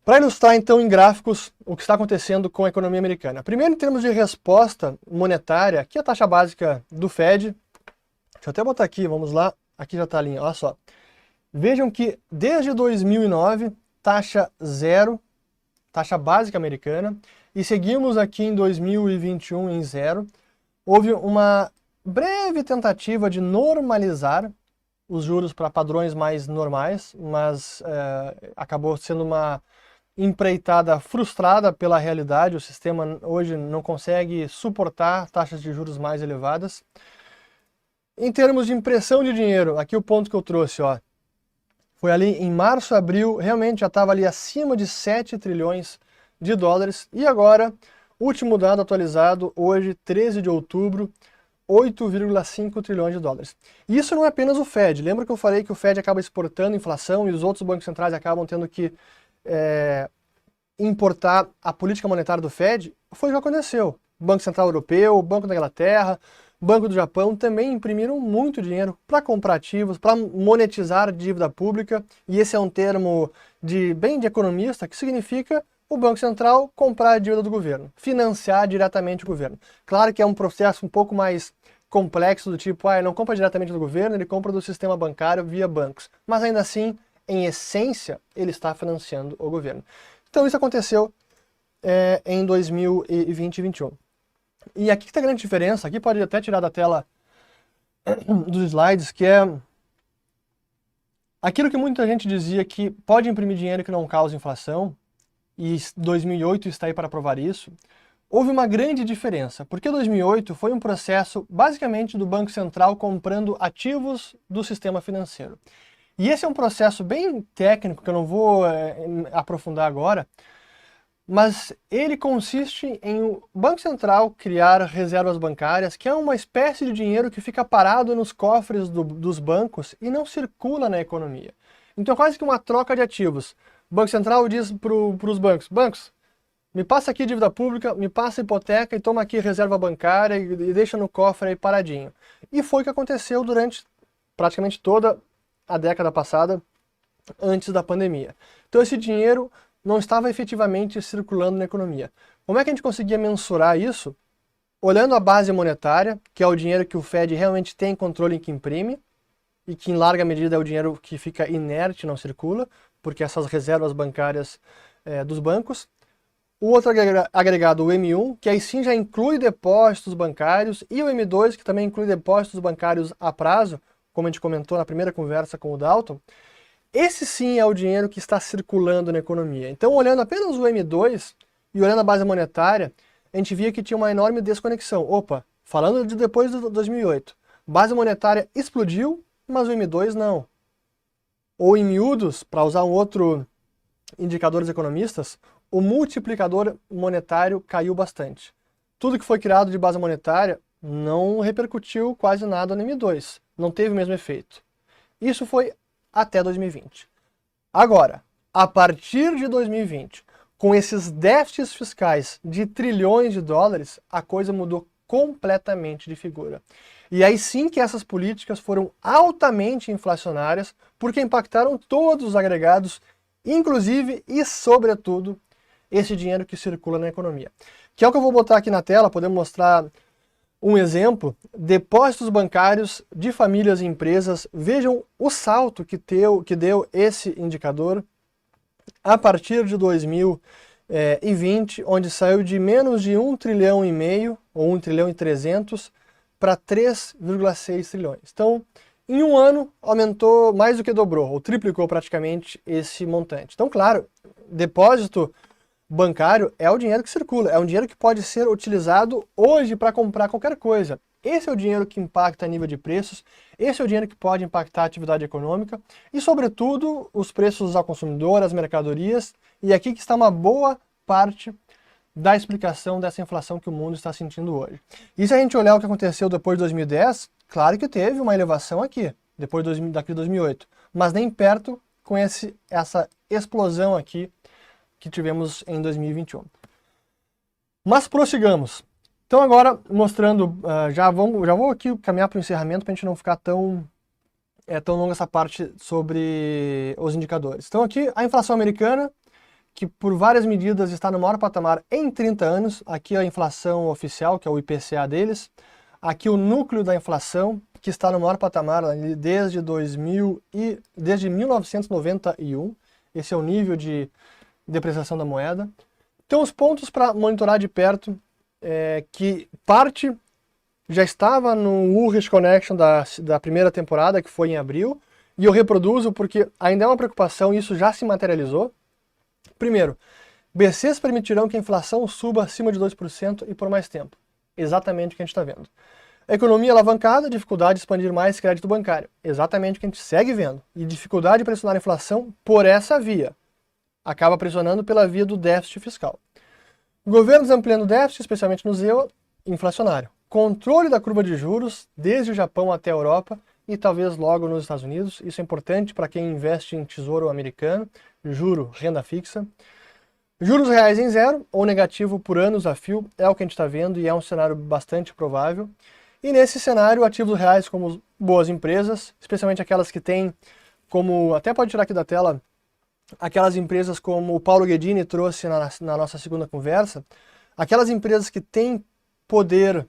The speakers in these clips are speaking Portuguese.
Para ilustrar então em gráficos o que está acontecendo com a economia americana. Primeiro, em termos de resposta monetária, aqui a taxa básica do Fed. Deixa eu até botar aqui, vamos lá. Aqui já está a linha, olha só. Vejam que desde 2009, taxa zero, taxa básica americana, e seguimos aqui em 2021 em zero. Houve uma breve tentativa de normalizar os juros para padrões mais normais, mas acabou sendo uma empreitada frustrada pela realidade. O sistema hoje não consegue suportar taxas de juros mais elevadas. Em termos de impressão de dinheiro, aqui o ponto que eu trouxe, ó, foi ali em março, abril, realmente já estava ali acima de 7 trilhões de dólares. E agora, último dado atualizado, hoje, 13 de outubro, 8,5 trilhões de dólares. E isso não é apenas o Fed. Lembra que eu falei que o Fed acaba exportando inflação e os outros bancos centrais acabam tendo que importar a política monetária do Fed? Foi o que aconteceu. Banco Central Europeu, Banco da Inglaterra, Banco do Japão também imprimiram muito dinheiro para comprar ativos, para monetizar dívida pública, e esse é um termo bem de economista, que significa o Banco Central comprar a dívida do governo, financiar diretamente o governo. Claro que é um processo um pouco mais complexo, do tipo, ele não compra diretamente do governo, ele compra do sistema bancário via bancos, mas ainda assim, em essência, ele está financiando o governo. Então isso aconteceu em 2020 e 2021. E aqui que está a grande diferença, aqui pode até tirar da tela dos slides, que é aquilo que muita gente dizia que pode imprimir dinheiro que não causa inflação, e 2008 está aí para provar isso. Houve uma grande diferença, porque 2008 foi um processo basicamente do Banco Central comprando ativos do sistema financeiro. E esse é um processo bem técnico, que eu não vou aprofundar agora, mas ele consiste em o Banco Central criar reservas bancárias, que é uma espécie de dinheiro que fica parado nos cofres dos bancos e não circula na economia. Então é quase que uma troca de ativos. O Banco Central diz para os bancos, me passa aqui dívida pública, me passa hipoteca e toma aqui reserva bancária e deixa no cofre aí paradinho. E foi o que aconteceu durante praticamente toda a década passada, antes da pandemia. Então esse dinheiro não estava efetivamente circulando na economia. Como é que a gente conseguia mensurar isso? Olhando a base monetária, que é o dinheiro que o Fed realmente tem controle em que imprime, e que em larga medida é o dinheiro que fica inerte, não circula, porque essas reservas bancárias dos bancos. O outro agregado, o M1, que aí sim já inclui depósitos bancários, e o M2, que também inclui depósitos bancários a prazo, como a gente comentou na primeira conversa com o Dalton. Esse sim é o dinheiro que está circulando na economia. Então, olhando apenas o M2 e olhando a base monetária, a gente via que tinha uma enorme desconexão. Opa, falando de depois de 2008, base monetária explodiu, mas o M2 não. Ou em miúdos, para usar um outro indicador dos economistas, o multiplicador monetário caiu bastante. Tudo que foi criado de base monetária não repercutiu quase nada no M2, não teve o mesmo efeito. Isso foi até 2020. Agora, a partir de 2020, com esses déficits fiscais de trilhões de dólares, a coisa mudou completamente de figura. E aí sim que essas políticas foram altamente inflacionárias, porque impactaram todos os agregados, inclusive e sobretudo esse dinheiro que circula na economia. Que é o que eu vou botar aqui na tela, podemos mostrar um exemplo, depósitos bancários de famílias e empresas. Vejam o salto que deu esse indicador a partir de 2020, onde saiu de menos de 1,5 trilhão, ou 1,3 trilhão, para 3,6 trilhões. Então, em um ano, aumentou mais do que dobrou, ou triplicou praticamente esse montante. Então, claro, depósito bancário é o dinheiro que circula, é um dinheiro que pode ser utilizado hoje para comprar qualquer coisa. Esse é o dinheiro que impacta a nível de preços, esse é o dinheiro que pode impactar a atividade econômica e, sobretudo, os preços ao consumidor, as mercadorias, e aqui que está uma boa parte da explicação dessa inflação que o mundo está sentindo hoje. E se a gente olhar o que aconteceu depois de 2010, claro que teve uma elevação aqui, depois daqui de 2008, mas nem perto com essa explosão aqui que tivemos em 2021. Mas prossigamos. Então agora, mostrando, já vou aqui caminhar para o encerramento para a gente não ficar tão longa essa parte sobre os indicadores. Então aqui, a inflação americana, que por várias medidas está no maior patamar em 30 anos. Aqui a inflação oficial, que é o IPCA deles. Aqui o núcleo da inflação, que está no maior patamar desde 1991. Esse é o nível de depreciação da moeda. Então os pontos para monitorar de perto é que parte já estava no Urrich Connection da primeira temporada, que foi em abril, e eu reproduzo porque ainda é uma preocupação e isso já se materializou. Primeiro, BCs permitirão que a inflação suba acima de 2% e por mais tempo. Exatamente o que a gente está vendo. Economia alavancada, dificuldade de expandir mais crédito bancário. Exatamente o que a gente segue vendo. E dificuldade de pressionar a inflação por essa via. Acaba pressionando pela via do déficit fiscal. Governos ampliando o déficit, especialmente no zero inflacionário. Controle da curva de juros, desde o Japão até a Europa e talvez logo nos Estados Unidos. Isso é importante para quem investe em tesouro americano, juro, renda fixa. Juros reais em zero ou negativo por anos a fio é o que a gente está vendo e é um cenário bastante provável. E nesse cenário, ativos reais como boas empresas, especialmente aquelas que têm como, até pode tirar aqui da tela, aquelas empresas como o Paulo Guedini trouxe na nossa segunda conversa, aquelas empresas que têm poder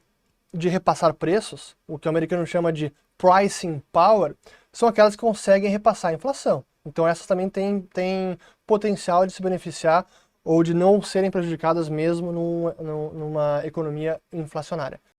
de repassar preços, o que o americano chama de pricing power, são aquelas que conseguem repassar a inflação. Então essas também têm potencial de se beneficiar ou de não serem prejudicadas mesmo numa economia inflacionária.